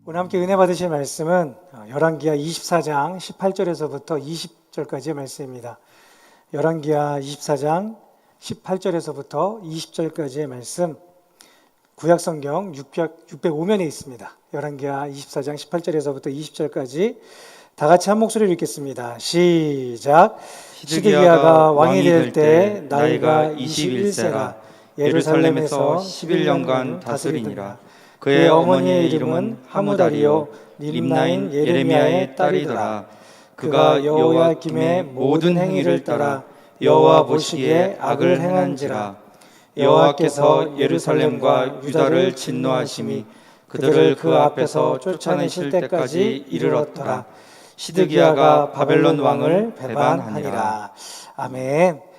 오늘 함께 은혜 받으실 말씀은 열왕기하 24장 18절에서부터 20절까지의 말씀입니다. 열왕기하 24장 18절에서부터 20절까지의 말씀, 구약성경 605면에 있습니다. 열왕기하 24장 18절에서부터 20절까지 다 같이 한 목소리로 읽겠습니다. 시작. 시드기야가 왕이 될 때 나이가 21세라 예루살렘에서 11년간 다스리니라. 그의 어머니의 이름은 하무다리요 림나인 예레미야의 딸이더라. 그가 여호야김의 모든 행위를 따라 여호와 보시기에 악을 행한지라. 여호와께서 예루살렘과 유다를 진노하심이 그들을 그 앞에서 쫓아내실 때까지 이르렀더라. 시드기야가 바벨론 왕을 배반하니라. 아멘.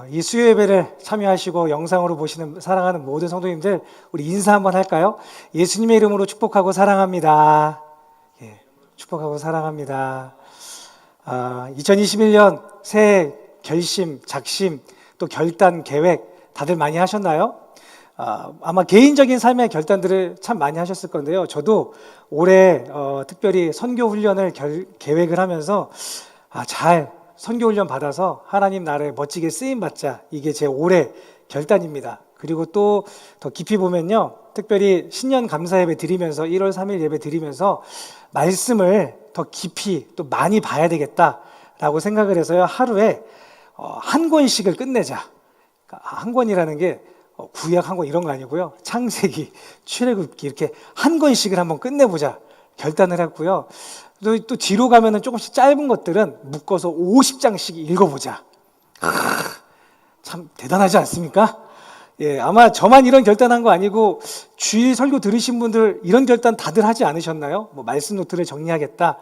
이 수요 예배를 참여하시고 영상으로 보시는 사랑하는 모든 성도님들, 우리 인사 한번 할까요? 예수님의 이름으로 축복하고 사랑합니다. 예, 축복하고 사랑합니다. 2021년 새해 결심, 작심, 또 결단, 계획 다들 많이 하셨나요? 아마 개인적인 삶의 결단들을 참 많이 하셨을 건데요. 저도 올해 특별히 선교 훈련을 계획을 하면서 잘 선교훈련 받아서 하나님 나라에 멋지게 쓰임받자, 이게 제 올해 결단입니다. 그리고 또 더 깊이 보면요, 특별히 신년 감사 예배 드리면서 1월 3일 예배 드리면서 말씀을 더 깊이 또 많이 봐야 되겠다라고 생각을 해서요, 하루에 한 권씩을 끝내자. 한 권이라는 게 구약 한 권 이런 거 아니고요, 창세기, 출애굽기 이렇게 한 권씩을 한번 끝내보자 결단을 했고요. 또 뒤로 가면은 조금씩 짧은 것들은 묶어서 50장씩 읽어보자. 참 대단하지 않습니까? 예, 아마 저만 이런 결단한 거 아니고 주일 설교 들으신 분들 이런 결단 다들 하지 않으셨나요? 말씀 노트를 정리하겠다.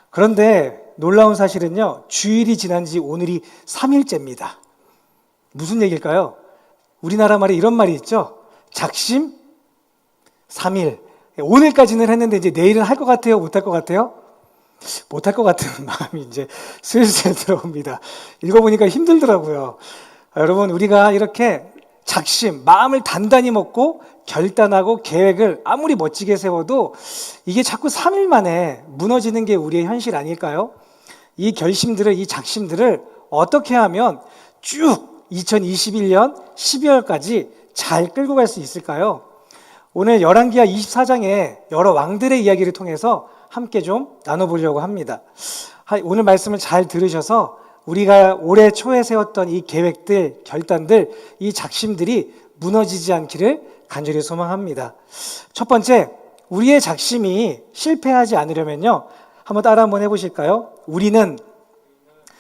그런데 놀라운 사실은요, 주일이 지난 지 오늘이 3일째입니다. 무슨 얘기일까요? 우리나라 말에 이런 말이 있죠. 작심 3일. 오늘까지는 했는데 이제 내일은 할 것 같아요? 못 할 것 같아요? 못할 것 같은 마음이 이제 슬슬 들어옵니다. 읽어보니까 힘들더라고요. 여러분, 우리가 이렇게 작심, 마음을 단단히 먹고 결단하고 계획을 아무리 멋지게 세워도 이게 자꾸 3일 만에 무너지는 게 우리의 현실 아닐까요? 이 결심들을, 이 작심들을 어떻게 하면 쭉 2021년 12월까지 잘 끌고 갈 수 있을까요? 오늘 열왕기하 24장의 여러 왕들의 이야기를 통해서 함께 좀 나눠보려고 합니다. 오늘 말씀을 잘 들으셔서 우리가 올해 초에 세웠던 이 계획들, 결단들, 이 작심들이 무너지지 않기를 간절히 소망합니다. 첫 번째, 우리의 작심이 실패하지 않으려면요, 한번 따라 한번 해보실까요? 우리는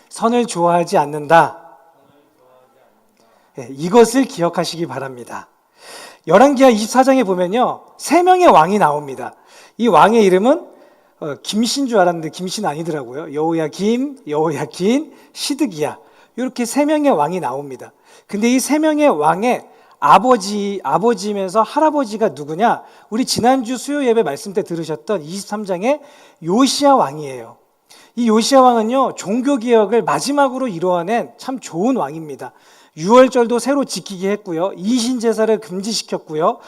선을 좋아하지 않는다. 네, 이것을 기억하시기 바랍니다. 열왕기하 24장에 보면요, 3명의 왕이 나옵니다. 이 왕의 이름은 김신 줄 알았는데 김신 아니더라고요. 여호야김, 여호야긴, 시드기야, 이렇게 3명의 왕이 나옵니다. 근데 이 3명의 왕의 아버지면서 할아버지가 누구냐? 우리 지난주 수요 예배 말씀 때 들으셨던 23장의 요시야 왕이에요. 이 요시야 왕은요, 종교개혁을 마지막으로 이루어낸 참 좋은 왕입니다. 유월절도 새로 지키게 했고요, 이신제사를 금지시켰고요,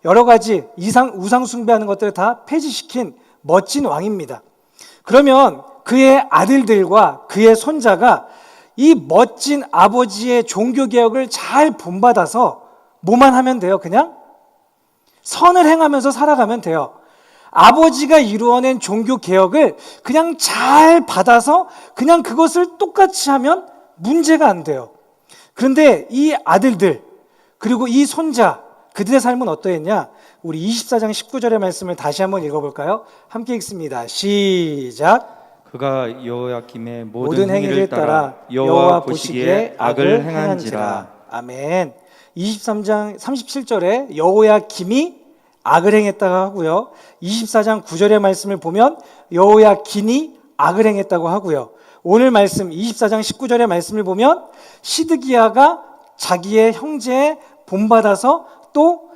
여러 가지 우상 숭배하는 것들을 다 폐지시킨 멋진 왕입니다. 그러면 그의 아들들과 그의 손자가 이 멋진 아버지의 종교개혁을 잘 본받아서 뭐만 하면 돼요? 그냥 선을 행하면서 살아가면 돼요. 아버지가 이루어낸 종교개혁을 그냥 잘 받아서 그냥 그것을 똑같이 하면 문제가 안 돼요. 그런데 이 아들들, 그리고 이 손자, 그들의 삶은 어떠했냐? 우리 24장 19절의 말씀을 다시 한번 읽어볼까요? 함께 읽습니다. 시작. 그가 여호야김의 모든 행위를 따라 여호와 보시기에 악을 행한지라. 아멘. 23장 37절에 여호야김이 악을 행했다고 하고요, 24장 9절의 말씀을 보면 여호야긴이 악을 행했다고 하고요, 오늘 말씀 24장 19절의 말씀을 보면 시드기야가 자기의 형제의 본받아서 또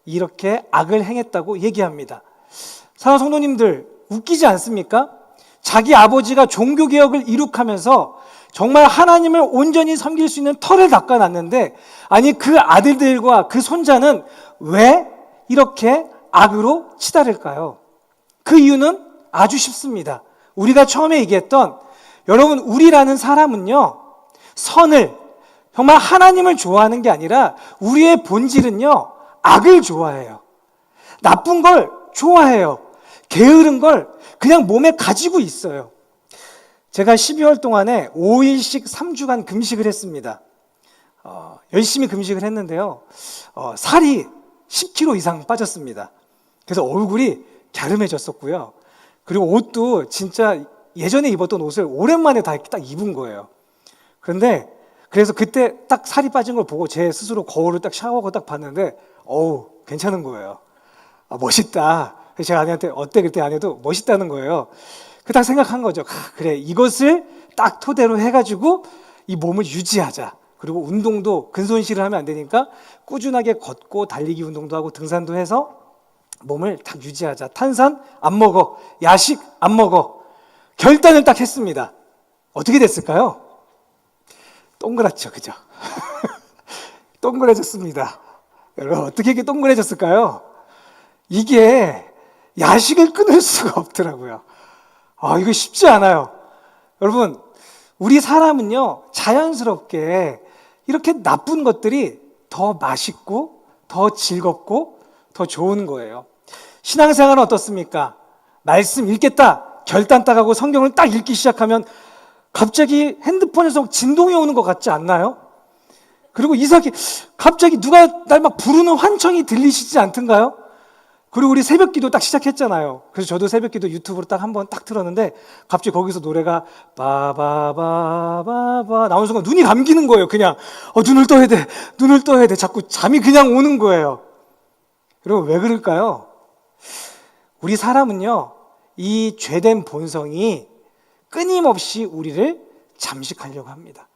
이렇게 악을 행했다고 얘기합니다. 사랑하는 성도님들, 웃기지 않습니까? 자기 아버지가 종교개혁을 이룩하면서 정말 하나님을 온전히 섬길 수 있는 터를 닦아놨는데, 아니 그 아들들과 그 손자는 왜 이렇게 악으로 치달을까요? 그 이유는 아주 쉽습니다. 우리가 처음에 얘기했던, 여러분, 우리라는 사람은요, 선을, 정말 하나님을 좋아하는 게 아니라 우리의 본질은요, 악을 좋아해요. 나쁜 걸 좋아해요. 게으른 걸 그냥 몸에 가지고 있어요. 제가 12월 동안에 5일씩 3주간 금식을 했습니다. 열심히 금식을 했는데요. 살이 10kg 이상 빠졌습니다. 그래서 얼굴이 갸름해졌었고요. 그리고 옷도 진짜 예전에 입었던 옷을 오랜만에 다 딱 입은 거예요. 그래서 그때 딱 살이 빠진 걸 보고 제 스스로 거울을 딱 샤워하고 딱 봤는데, 괜찮은 거예요. 멋있다. 그래서 제가 아내한테 어때? 그때 아내도 멋있다는 거예요. 그 딱 생각한 거죠. 그래, 이것을 딱 토대로 해가지고 이 몸을 유지하자. 그리고 운동도 근손실을 하면 안 되니까 꾸준하게 걷고 달리기 운동도 하고 등산도 해서 몸을 딱 유지하자. 탄산 안 먹어. 야식 안 먹어. 결단을 딱 했습니다. 어떻게 됐을까요? 동그랗죠, 그죠? 동그래졌습니다. 여러분, 어떻게 이렇게 동그래졌을까요? 이게 야식을 끊을 수가 없더라고요. 이거 쉽지 않아요. 여러분, 우리 사람은요, 자연스럽게 이렇게 나쁜 것들이 더 맛있고, 더 즐겁고, 더 좋은 거예요. 신앙생활은 어떻습니까? 말씀 읽겠다, 결단 딱 하고 성경을 딱 읽기 시작하면 갑자기 핸드폰에서 진동이 오는 것 같지 않나요? 그리고 이상하게 갑자기 누가 날 막 부르는 환청이 들리시지 않던가요? 그리고 우리 새벽기도 딱 시작했잖아요. 그래서 저도 새벽기도 유튜브로 딱 한번 딱 틀었는데 갑자기 거기서 노래가 바바바바바 나오는 순간 눈이 감기는 거예요. 그냥 눈을 떠야 돼, 눈을 떠야 돼. 자꾸 잠이 그냥 오는 거예요. 여러분, 왜 그럴까요? 우리 사람은요, 이 죄된 본성이 끊임없이 우리를 잠식하려고 합니다.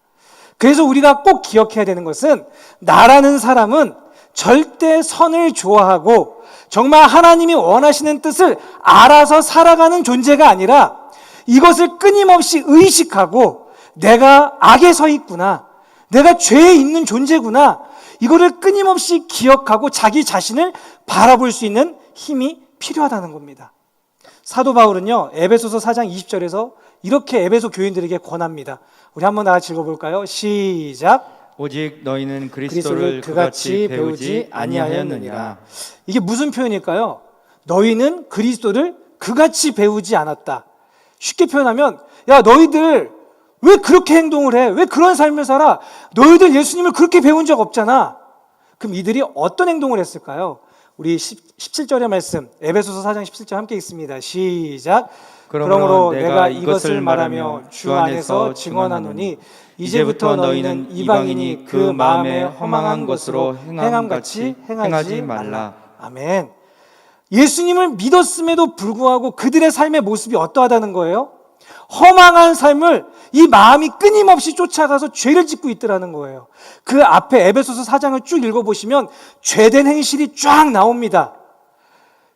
그래서 우리가 꼭 기억해야 되는 것은, 나라는 사람은 절대 선을 좋아하고 정말 하나님이 원하시는 뜻을 알아서 살아가는 존재가 아니라, 이것을 끊임없이 의식하고 내가 악에 서 있구나, 내가 죄에 있는 존재구나, 이거를 끊임없이 기억하고 자기 자신을 바라볼 수 있는 힘이 필요하다는 겁니다. 사도 바울은요, 에베소서 4장 20절에서 이렇게 에베소 교인들에게 권합니다. 우리 한번 다 같이 읽어볼까요? 시작. 오직 너희는 그리스도를 그같이 배우지 아니하였느니라. 이게 무슨 표현일까요? 너희는 그리스도를 그같이 배우지 않았다. 쉽게 표현하면, 야, 너희들 왜 그렇게 행동을 해? 왜 그런 삶을 살아? 너희들 예수님을 그렇게 배운 적 없잖아. 그럼 이들이 어떤 행동을 했을까요? 우리 17절의 말씀, 에베소서 4장 17절 함께 읽습니다. 시작. 그러므로 내가 이것을 말하며 주 안에서 증언하노니, 이제부터 너희는 이방인이 그 마음에 허망한 것으로 행함같이 행하지 말라. 아멘. 예수님을 믿었음에도 불구하고 그들의 삶의 모습이 어떠하다는 거예요? 허망한 삶을 이 마음이 끊임없이 쫓아가서 죄를 짓고 있더라는 거예요. 그 앞에 에베소서 4장을 쭉 읽어보시면 죄된 행실이 쫙 나옵니다.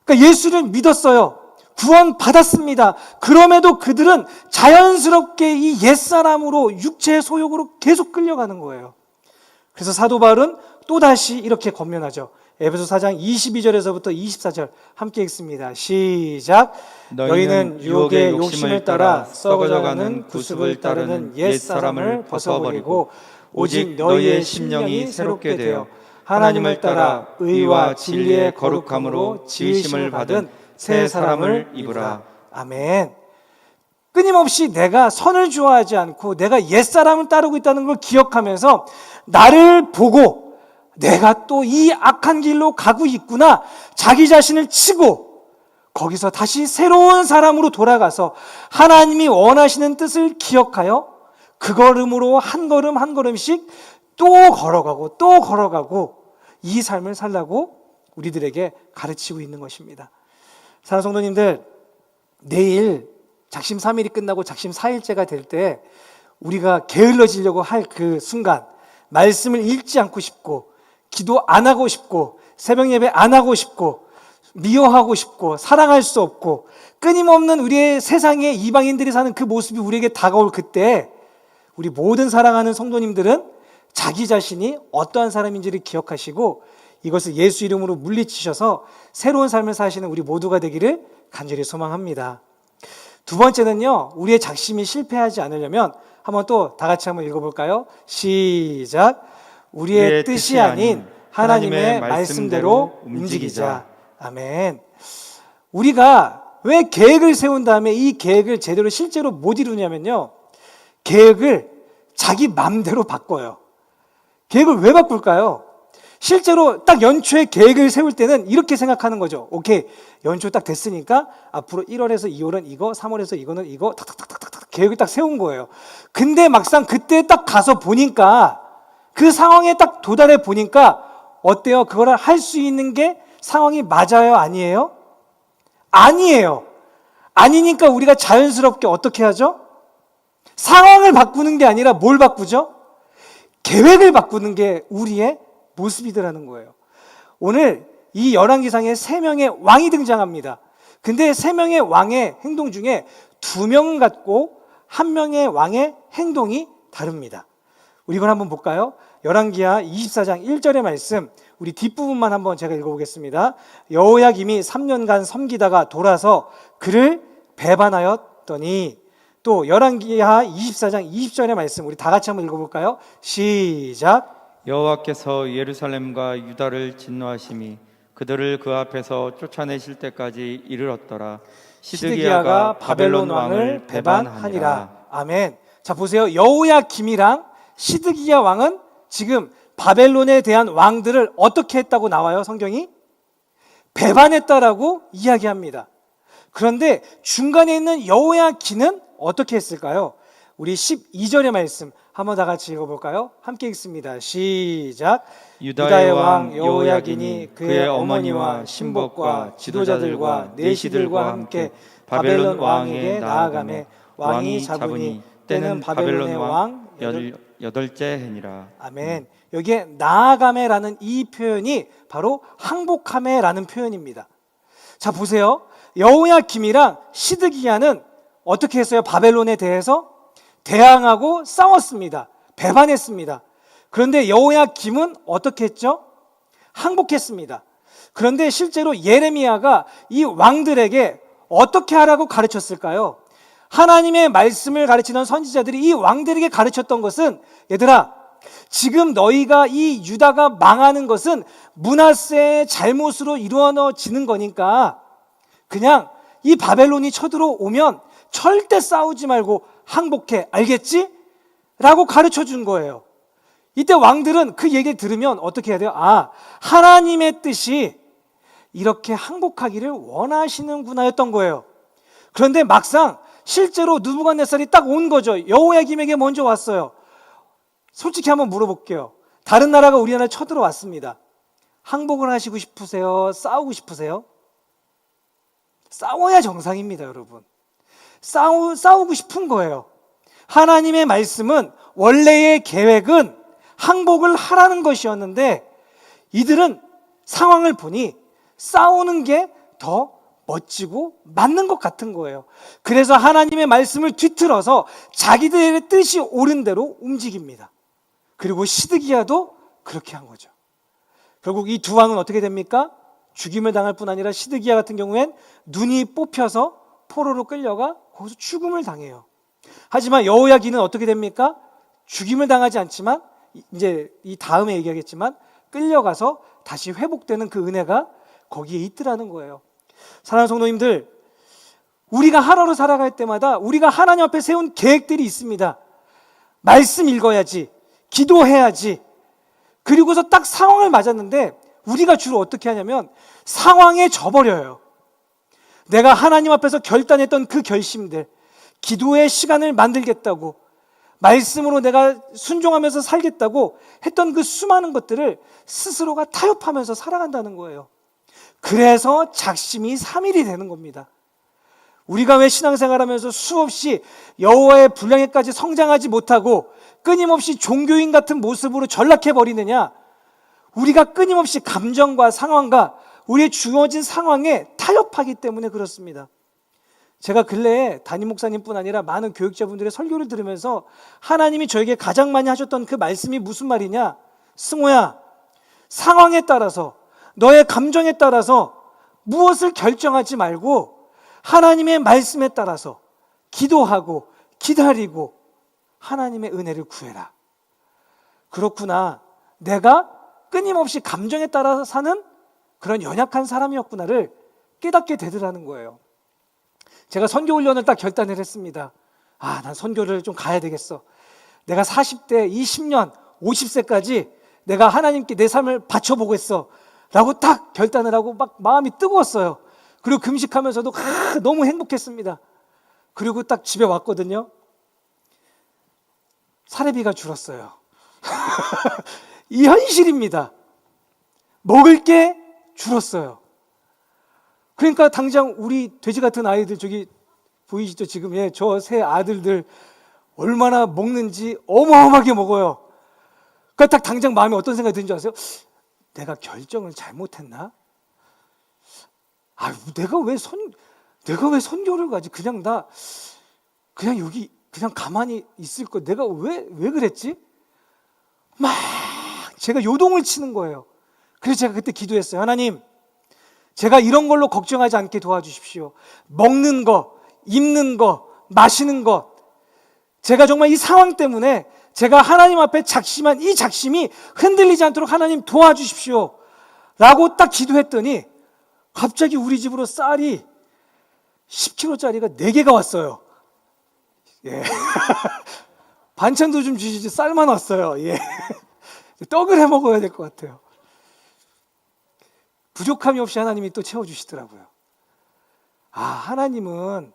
그러니까 예수를 믿었어요. 구원 받았습니다. 그럼에도 그들은 자연스럽게 이 옛사람으로, 육체의 소욕으로 계속 끌려가는 거예요. 그래서 사도 바울은 또다시 이렇게 권면하죠. 에베소 4장 22절에서부터 24절 함께 읽습니다. 시작. 너희는 유혹의 욕심을 따라 썩어져가는 구습을 따르는 옛사람을 벗어버리고 오직 너희의 심령이 새롭게 되어 하나님을 따라 의와 진리의 거룩함으로 지으심을 받은 새 사람을 입으라. 아멘. 끊임없이 내가 선을 좋아하지 않고 내가 옛사람을 따르고 있다는 걸 기억하면서 나를 보고 내가 또 이 악한 길로 가고 있구나, 자기 자신을 치고 거기서 다시 새로운 사람으로 돌아가서 하나님이 원하시는 뜻을 기억하여 그 걸음으로 한 걸음 한 걸음씩 또 걸어가고 또 걸어가고 이 삶을 살라고 우리들에게 가르치고 있는 것입니다. 사랑하는 성도님들, 내일 작심 3일이 끝나고 작심 4일째가 될 때 우리가 게을러지려고 할 그 순간, 말씀을 읽지 않고 싶고 기도 안 하고 싶고 새벽 예배 안 하고 싶고 미워하고 싶고 사랑할 수 없고 끊임없는 우리의 세상에 이방인들이 사는 그 모습이 우리에게 다가올 그때, 우리 모든 사랑하는 성도님들은 자기 자신이 어떠한 사람인지를 기억하시고 이것을 예수 이름으로 물리치셔서 새로운 삶을 사시는 우리 모두가 되기를 간절히 소망합니다. 두 번째는요, 우리의 작심이 실패하지 않으려면 한번 또 다 같이 한번 읽어볼까요? 시작. 우리의 뜻이 아닌 하나님의 말씀대로 움직이자. 아멘. 우리가 왜 계획을 세운 다음에 이 계획을 제대로 실제로 못 이루냐면요, 계획을 자기 맘대로 바꿔요. 계획을 왜 바꿀까요? 실제로 딱 연초에 계획을 세울 때는 이렇게 생각하는 거죠. 오케이, 연초 딱 됐으니까 앞으로 1월에서 2월은 이거, 3월에서 이거는 이거 탁탁탁탁탁 계획을 딱 세운 거예요. 근데 막상 그때 딱 가서 보니까, 그 상황에 딱 도달해 보니까 어때요? 그거를 할 수 있는 게 상황이 맞아요? 아니에요? 아니에요. 아니니까 우리가 자연스럽게 어떻게 하죠? 상황을 바꾸는 게 아니라 뭘 바꾸죠? 계획을 바꾸는 게 우리의 모습이더라는 거예요. 오늘 이 열왕기상에 3명의 왕이 등장합니다. 근데 3명의 왕의 행동 중에 2명 같고 1명의 왕의 행동이 다릅니다. 우리 이걸 한번 볼까요? 열왕기하 24장 1절의 말씀, 우리 뒷부분만 한번 제가 읽어보겠습니다. 여호야김이 3년간 섬기다가 돌아서 그를 배반하였더니, 또 열왕기하 24장 20절의 말씀 우리 다 같이 한번 읽어볼까요? 시작. 여호와께서 예루살렘과 유다를 진노하심이 그들을 그 앞에서 쫓아내실 때까지 이르렀더라. 시드기야가 바벨론 왕을 배반하니라. 아멘. 자, 보세요. 여호야김이랑 시드기야 왕은 지금 바벨론에 대한 왕들을 어떻게 했다고 나와요? 성경이 배반했다라고 이야기합니다. 그런데 중간에 있는 여호야김은 어떻게 했을까요? 우리 12절의 말씀 한번 다 같이 읽어볼까요? 함께 읽습니다. 시작. 유다의 왕 여호야긴이 그의 어머니와 신복과 지도자들과 내시들과 함께 바벨론 왕에게 나아가매 왕이 잡으니 때는 바벨론의 왕 여덟째 해니라. 아멘. 여기에 나아가매라는 이 표현이 바로 항복하매라는 표현입니다. 자, 보세요. 여호야김이랑 시드기야는 어떻게 했어요? 바벨론에 대해서 대항하고 싸웠습니다. 배반했습니다. 그런데 여호야김은 어떻게 했죠? 항복했습니다. 그런데 실제로 예레미야가 이 왕들에게 어떻게 하라고 가르쳤을까요? 하나님의 말씀을 가르치는 선지자들이 이 왕들에게 가르쳤던 것은, 얘들아, 지금 너희가 이 유다가 망하는 것은 므낫세의 잘못으로 이루어지는 거니까 그냥 이 바벨론이 쳐들어오면 절대 싸우지 말고 항복해. 알겠지? 라고 가르쳐 준 거예요. 이때 왕들은 그 얘기를 들으면 어떻게 해야 돼요? 아, 하나님의 뜻이 이렇게 항복하기를 원하시는구나 였던 거예요. 그런데 막상 실제로 느부갓네살이 딱 온 거죠. 여호야김에게 먼저 왔어요. 솔직히 한번 물어볼게요. 다른 나라가 우리나라에 쳐들어왔습니다. 항복을 하시고 싶으세요? 싸우고 싶으세요? 싸워야 정상입니다, 여러분. 싸우고 싶은 거예요. 하나님의 말씀은, 원래의 계획은 항복을 하라는 것이었는데 이들은 상황을 보니 싸우는 게 더 멋지고 맞는 것 같은 거예요. 그래서 하나님의 말씀을 뒤틀어서 자기들의 뜻이 옳은 대로 움직입니다. 그리고 시드기야도 그렇게 한 거죠. 결국 이 두 왕은 어떻게 됩니까? 죽임을 당할 뿐 아니라 시드기야 같은 경우엔 눈이 뽑혀서 포로로 끌려가 거기서 죽음을 당해요. 하지만 여호야긴은 어떻게 됩니까? 죽임을 당하지 않지만, 이제 이 다음에 얘기하겠지만, 끌려가서 다시 회복되는 그 은혜가 거기에 있더라는 거예요. 사랑하는 성도님들, 우리가 하루를 살아갈 때마다 우리가 하나님 앞에 세운 계획들이 있습니다. 말씀 읽어야지, 기도해야지. 그리고서 딱 상황을 맞았는데 우리가 주로 어떻게 하냐면 상황에 져버려요. 내가 하나님 앞에서 결단했던 그 결심들, 기도의 시간을 만들겠다고, 말씀으로 내가 순종하면서 살겠다고 했던 그 수많은 것들을 스스로가 타협하면서 살아간다는 거예요. 그래서 작심이 3일이 되는 겁니다. 우리가 왜 신앙생활하면서 수없이 여호와의 분량에까지 성장하지 못하고 끊임없이 종교인 같은 모습으로 전락해버리느냐? 우리가 끊임없이 감정과 상황과 우리의 주어진 상황에 타협하기 때문에 그렇습니다. 제가 근래에 담임 목사님뿐 아니라 많은 교육자분들의 설교를 들으면서 하나님이 저에게 가장 많이 하셨던 그 말씀이 무슨 말이냐? 승호야, 상황에 따라서, 너의 감정에 따라서 무엇을 결정하지 말고 하나님의 말씀에 따라서 기도하고 기다리고 하나님의 은혜를 구해라. 그렇구나. 내가 끊임없이 감정에 따라서 사는 그런 연약한 사람이었구나를 깨닫게 되더라는 거예요. 제가 선교 훈련을 딱 결단을 했습니다. 난 선교를 좀 가야 되겠어. 내가 40대, 20년, 50세까지 내가 하나님께 내 삶을 바쳐보겠어 라고 딱 결단을 하고 막 마음이 뜨거웠어요. 그리고 금식하면서도 너무 행복했습니다. 그리고 딱 집에 왔거든요. 사례비가 줄었어요. 이 현실입니다. 먹을 게 줄었어요. 그러니까 당장 우리 돼지 같은 아이들, 저기 보이시죠? 지금 저 세 아들들 얼마나 먹는지 어마어마하게 먹어요. 그러니까 딱 당장 마음에 어떤 생각이 드는지 아세요? 내가 결정을 잘못했나? 내가 왜 선교를 가지? 그냥 여기 그냥 가만히 있을 거. 내가 왜 그랬지? 막 제가 요동을 치는 거예요. 그래서 제가 그때 기도했어요. 하나님, 제가 이런 걸로 걱정하지 않게 도와주십시오. 먹는 거, 입는 거, 마시는 것. 제가 정말 이 상황 때문에 제가 하나님 앞에 작심한 이 작심이 흔들리지 않도록 하나님 도와주십시오 라고 딱 기도했더니 갑자기 우리 집으로 쌀이 10kg짜리가 4개가 왔어요. 반찬도 좀 주시지, 쌀만 왔어요. 떡을 해 먹어야 될 것 같아요. 부족함이 없이 하나님이 또 채워주시더라고요. 하나님은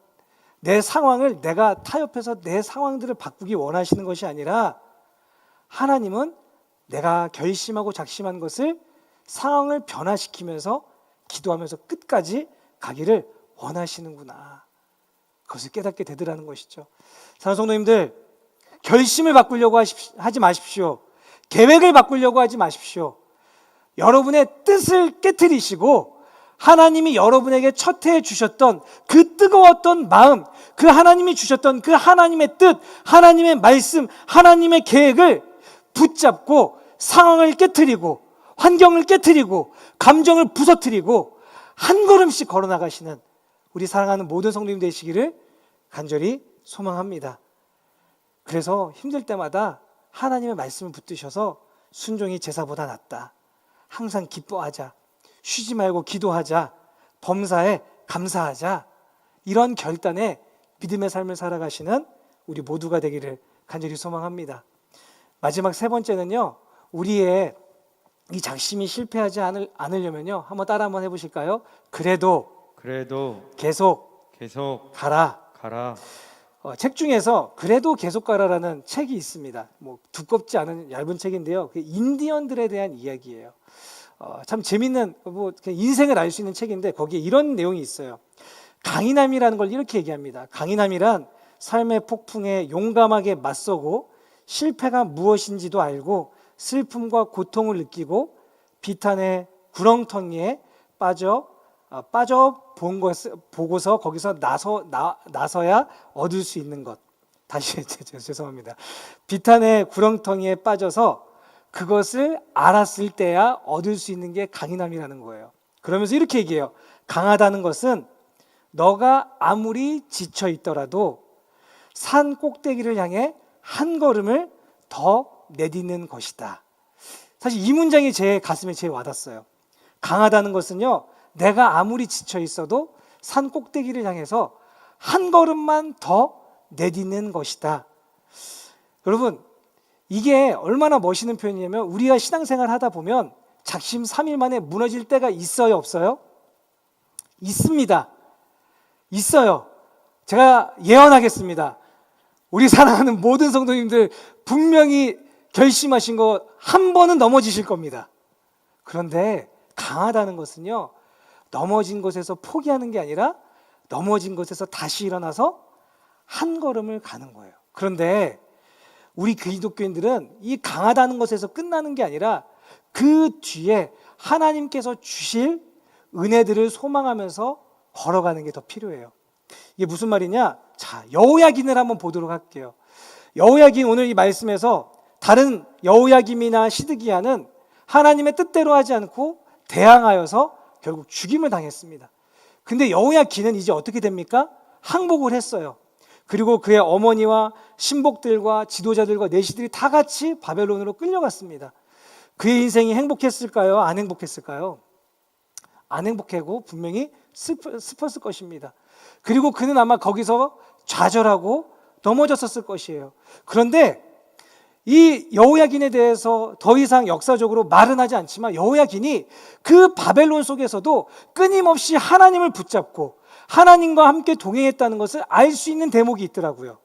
내 상황을 내가 타협해서 내 상황들을 바꾸기 원하시는 것이 아니라 하나님은 내가 결심하고 작심한 것을 상황을 변화시키면서 기도하면서 끝까지 가기를 원하시는구나. 그것을 깨닫게 되더라는 것이죠. 사랑하는 성도님들, 결심을 바꾸려고 하지 마십시오. 계획을 바꾸려고 하지 마십시오. 여러분의 뜻을 깨트리시고 하나님이 여러분에게 첫 해에 주셨던 그 뜨거웠던 마음, 그 하나님이 주셨던 그 하나님의 뜻, 하나님의 말씀, 하나님의 계획을 붙잡고 상황을 깨트리고 환경을 깨트리고 감정을 부서뜨리고 한 걸음씩 걸어나가시는 우리 사랑하는 모든 성도님 되시기를 간절히 소망합니다. 그래서 힘들 때마다 하나님의 말씀을 붙드셔서 순종이 제사보다 낫다. 항상 기뻐하자. 쉬지 말고 기도하자. 범사에 감사하자. 이런 결단에 믿음의 삶을 살아가시는 우리 모두가 되기를 간절히 소망합니다. 마지막 3번째는요. 우리의 이 작심이 실패하지 않으려면요. 한번 해보실까요? 그래도 계속 가라. 책 중에서 그래도 계속 가라라는 책이 있습니다. 두껍지 않은 얇은 책인데요. 인디언들에 대한 이야기예요. 참 재밌는 인생을 알 수 있는 책인데 거기에 이런 내용이 있어요. 강인함이라는 걸 이렇게 얘기합니다. 강인함이란 삶의 폭풍에 용감하게 맞서고 실패가 무엇인지도 알고 슬픔과 고통을 느끼고 비탄의 구렁텅이에 빠져 보고서 거기서 나서야 얻을 수 있는 것. 다시 죄송합니다. 비탄의 구렁텅이에 빠져서 그것을 알았을 때야 얻을 수 있는 게 강인함이라는 거예요. 그러면서 이렇게 얘기해요. 강하다는 것은 너가 아무리 지쳐 있더라도 산 꼭대기를 향해 한 걸음을 더 내딛는 것이다. 사실 이 문장이 제 가슴에 제일 와닿았어요. 강하다는 것은요, 내가 아무리 지쳐 있어도 산 꼭대기를 향해서 한 걸음만 더 내딛는 것이다. 여러분, 이게 얼마나 멋있는 표현이냐면 우리가 신앙생활 하다 보면 작심 3일 만에 무너질 때가 있어요, 없어요? 있습니다. 있어요. 제가 예언하겠습니다. 우리 사랑하는 모든 성도님들 분명히 결심하신 거 한 번은 넘어지실 겁니다. 그런데 강하다는 것은요, 넘어진 곳에서 포기하는 게 아니라 넘어진 곳에서 다시 일어나서 한 걸음을 가는 거예요. 그런데 우리 기독교인들은 이 강하다는 것에서 끝나는 게 아니라 그 뒤에 하나님께서 주실 은혜들을 소망하면서 걸어가는 게 더 필요해요. 이게 무슨 말이냐? 자, 여호야긴을 한번 보도록 할게요. 여호야긴 오늘 이 말씀에서 다른 여호야김이나 시드기야는 하나님의 뜻대로 하지 않고 대항하여서 결국 죽임을 당했습니다. 근데 여호야긴은 이제 어떻게 됩니까? 항복을 했어요. 그리고 그의 어머니와 신복들과 지도자들과 내시들이 다 같이 바벨론으로 끌려갔습니다. 그의 인생이 행복했을까요? 안 행복했을까요? 안 행복하고 분명히 슬펐을 것입니다. 그리고 그는 아마 거기서 좌절하고 넘어졌었을 것이에요. 그런데 이 여호야긴에 대해서 더 이상 역사적으로 말은 하지 않지만 여호야긴이 그 바벨론 속에서도 끊임없이 하나님을 붙잡고 하나님과 함께 동행했다는 것을 알 수 있는 대목이 있더라고요.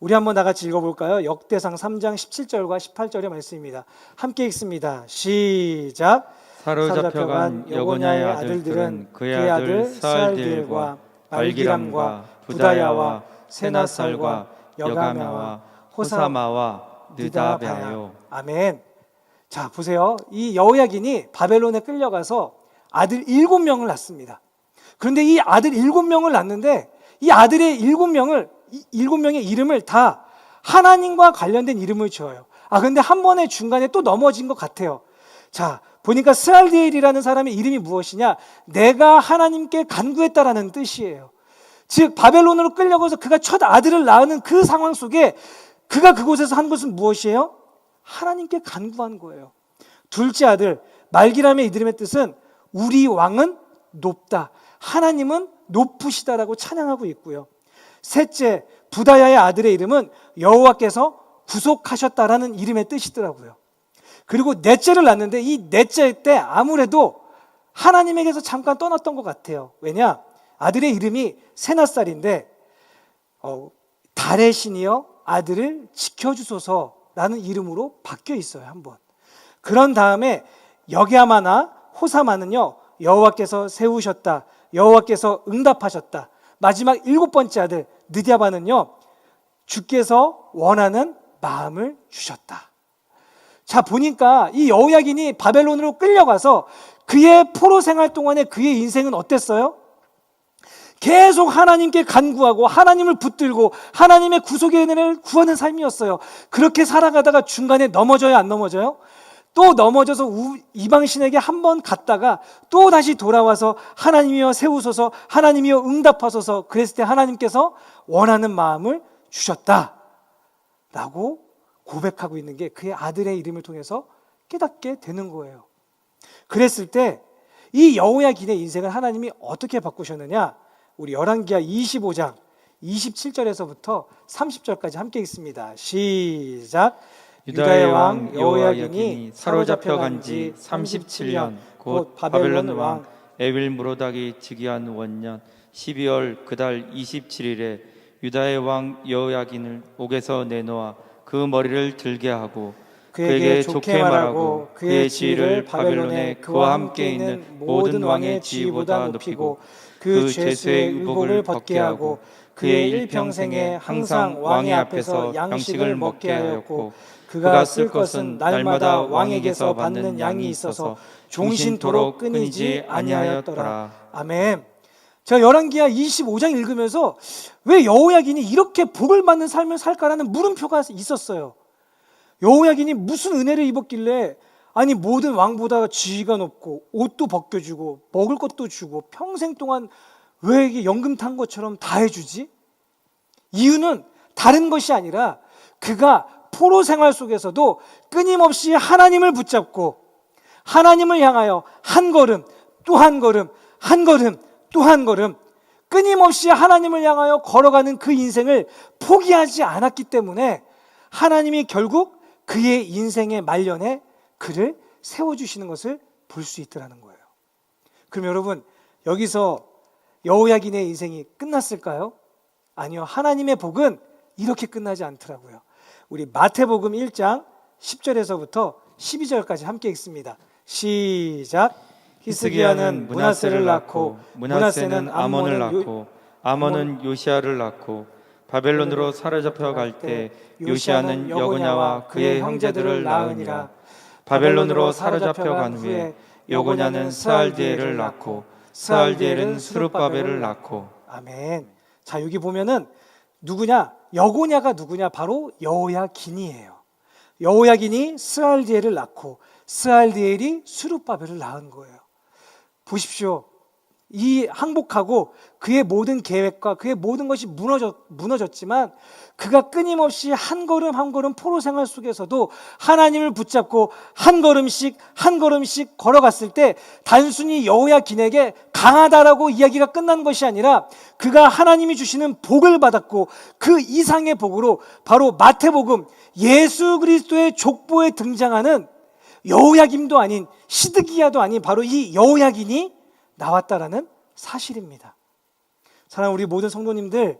우리 한번 다 같이 읽어볼까요? 역대상 3장 17절과 18절의 말씀입니다. 함께 읽습니다. 시작. 사로잡혀간 여고냐의 아들들은 그의 아들 스알디엘과 발기람과 부다야와 세나살과 여가메와 호사마와 느다베요. 아멘. 자, 보세요. 이 여호야긴이 바벨론에 끌려가서 아들 7명을 낳습니다. 그런데 이 아들 7명을 낳는데 이 아들의 7명의 이름을 다 하나님과 관련된 이름을 지어요. 근데 한 번에 중간에 또 넘어진 것 같아요. 자, 보니까 스알디엘이라는 사람의 이름이 무엇이냐? 내가 하나님께 간구했다라는 뜻이에요. 즉 바벨론으로 끌려가서 그가 첫 아들을 낳는 그 상황 속에 그가 그곳에서 한 것은 무엇이에요? 하나님께 간구한 거예요. 둘째 아들 말기람의 이름의 뜻은 우리 왕은 높다, 하나님은 높으시다라고 찬양하고 있고요. 셋째 부다야의 아들의 이름은 여호와께서 구속하셨다라는 이름의 뜻이더라고요. 그리고 넷째를 낳는데 이 넷째 때 아무래도 하나님에게서 잠깐 떠났던 것 같아요. 왜냐? 아들의 이름이 세나살인데 달의 신이여 아들을 지켜주소서라는 이름으로 바뀌어 있어요. 한번. 그런 다음에 여게아마나 호사마는요 여호와께서 세우셨다, 여호와께서 응답하셨다. 마지막 7번째 아들 느디아바는요 주께서 원하는 마음을 주셨다. 자, 보니까 이 여호야긴이 바벨론으로 끌려가서 그의 포로 생활 동안에 그의 인생은 어땠어요? 계속 하나님께 간구하고 하나님을 붙들고 하나님의 구속의 은혜를 구하는 삶이었어요. 그렇게 살아가다가 중간에 넘어져요, 안 넘어져요? 또 넘어져서 이방신에게 한 번 갔다가 또 다시 돌아와서 하나님이여 세우소서, 하나님이여 응답하소서. 그랬을 때 하나님께서 원하는 마음을 주셨다라고 고백하고 있는 게 그의 아들의 이름을 통해서 깨닫게 되는 거예요. 그랬을 때 이 여호야긴의 인생을 하나님이 어떻게 바꾸셨느냐? 우리 열왕기하 25장 27절에서부터 30절까지 함께 읽습니다. 시작. 유다의 왕 여호야긴이 사로잡혀간 지 37년 곧 바벨론 왕 에윌므로닥이 즉위한 원년 12월 그달 27일에 유다의 왕 여호야긴을 옥에서 내놓아 그 머리를 들게 하고 그에게 좋게 말하고 그의 지위를 바벨론에 그와 함께 있는 모든 왕의 지위보다 높이고 그 죄수의 의복을 벗게 하고 그의 일평생에 항상 왕의 앞에서 양식을 먹게 하였고 그가 쓸 것은 날마다 왕에게서 받는 양이 있어서 종신토록 끊이지 아니하였더라. 아멘. 제가 열왕기하 25장 읽으면서 왜 여호야긴이 이렇게 복을 받는 삶을 살까라는 물음표가 있었어요. 여호야긴이 무슨 은혜를 입었길래 아니 모든 왕보다 지위가 높고 옷도 벗겨주고 먹을 것도 주고 평생 동안 왜 이게 연금 탄 것처럼 다 해주지? 이유는 다른 것이 아니라 그가 포로 생활 속에서도 끊임없이 하나님을 붙잡고 하나님을 향하여 한 걸음 또 한 걸음, 한 걸음 또 한 걸음 끊임없이 하나님을 향하여 걸어가는 그 인생을 포기하지 않았기 때문에 하나님이 결국 그의 인생의 말년에 그를 세워주시는 것을 볼 수 있더라는 거예요. 그럼 여러분, 여기서 여호야긴의 인생이 끝났을까요? 아니요. 하나님의 복은 이렇게 끝나지 않더라고요. 우리 마태복음 1장 10절에서부터 12절까지 함께 읽습니다. 시작. 히스기야는 므낫세를 낳고 므낫세는 아몬을 낳고 아몬은 요시야를 낳고 바벨론으로 사로잡혀 갈 때 요시야는 여고냐와 그의 형제들을 낳으니라. 바벨론으로 사로잡혀 간 후에 여고냐는 스알디엘을 낳고 스알디엘은 스룹바벨을 낳고. 아멘. 자, 여기 보면은 누구냐? 여고냐가 누구냐? 바로 여호야긴이에요. 여호야긴이 스알디엘을 낳고 스알디엘이 수룹바벨을 낳은 거예요. 보십시오. 이 항복하고 그의 모든 계획과 그의 모든 것이 무너졌지만 그가 끊임없이 한 걸음 한 걸음 포로 생활 속에서도 하나님을 붙잡고 한 걸음씩 걸어갔을 때 단순히 여호야긴에게 강하다라고 이야기가 끝난 것이 아니라 그가 하나님이 주시는 복을 받았고 그 이상의 복으로 바로 마태복음 예수 그리스도의 족보에 등장하는 여호야김도 아닌 시드기야도 아닌 바로 이 여호야긴이 나왔다라는 사실입니다. 사랑하는 우리 모든 성도님들,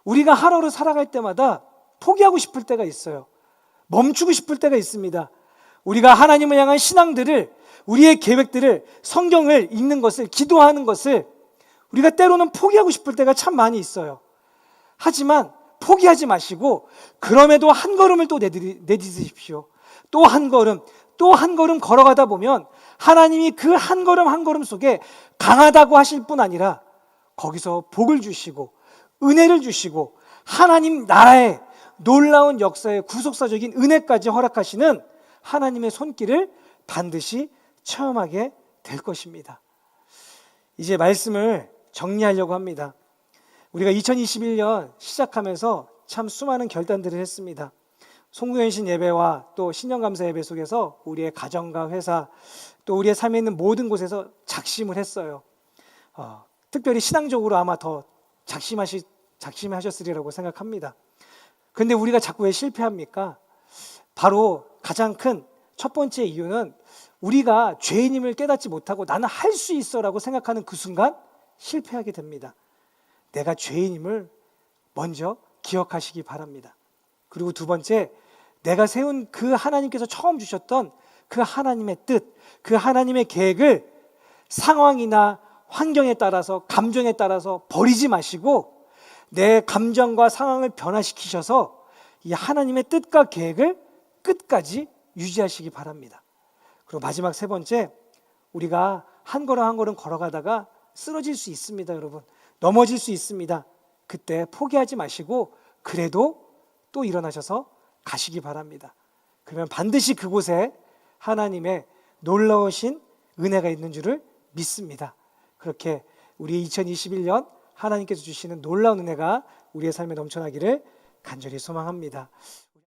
우리가 하루를 살아갈 때마다 포기하고 싶을 때가 있어요. 멈추고 싶을 때가 있습니다. 우리가 하나님을 향한 신앙들을, 우리의 계획들을, 성경을 읽는 것을, 기도하는 것을 우리가 때로는 포기하고 싶을 때가 참 많이 있어요. 하지만 포기하지 마시고 그럼에도 한 걸음을 또 내딛으십시오. 또 한 걸음 걸어가다 보면 하나님이 그 한 걸음 한 걸음 속에 강하다고 하실 뿐 아니라 거기서 복을 주시고 은혜를 주시고 하나님 나라의 놀라운 역사의 구속사적인 은혜까지 허락하시는 하나님의 손길을 반드시 체험하게 될 것입니다. 이제 말씀을 정리하려고 합니다. 우리가 2021년 시작하면서 참 수많은 결단들을 했습니다. 송구현신 예배와 또 신년감사 예배 속에서 우리의 가정과 회사 또 우리의 삶에 있는 모든 곳에서 작심을 했어요. 특별히 신앙적으로 아마 더 작심하셨으리라고 생각합니다. 그런데 우리가 자꾸 왜 실패합니까? 바로 가장 큰 첫 번째 이유는 우리가 죄인임을 깨닫지 못하고 나는 할 수 있어라고 생각하는 그 순간 실패하게 됩니다. 내가 죄인임을 먼저 기억하시기 바랍니다. 그리고 두 번째, 내가 세운 그 하나님께서 처음 주셨던 그 하나님의 뜻, 그 하나님의 계획을 상황이나 환경에 따라서, 감정에 따라서 버리지 마시고 내 감정과 상황을 변화시키셔서 이 하나님의 뜻과 계획을 끝까지 유지하시기 바랍니다. 그리고 마지막 세 번째, 우리가 한 걸음 한 걸음 걸어가다가 쓰러질 수 있습니다, 여러분. 넘어질 수 있습니다. 그때 포기하지 마시고 그래도 또 일어나셔서 가시기 바랍니다. 그러면 반드시 그곳에 하나님의 놀라우신 은혜가 있는 줄을 믿습니다. 그렇게 우리 2021년 하나님께서 주시는 놀라운 은혜가 우리의 삶에 넘쳐나기를 간절히 소망합니다.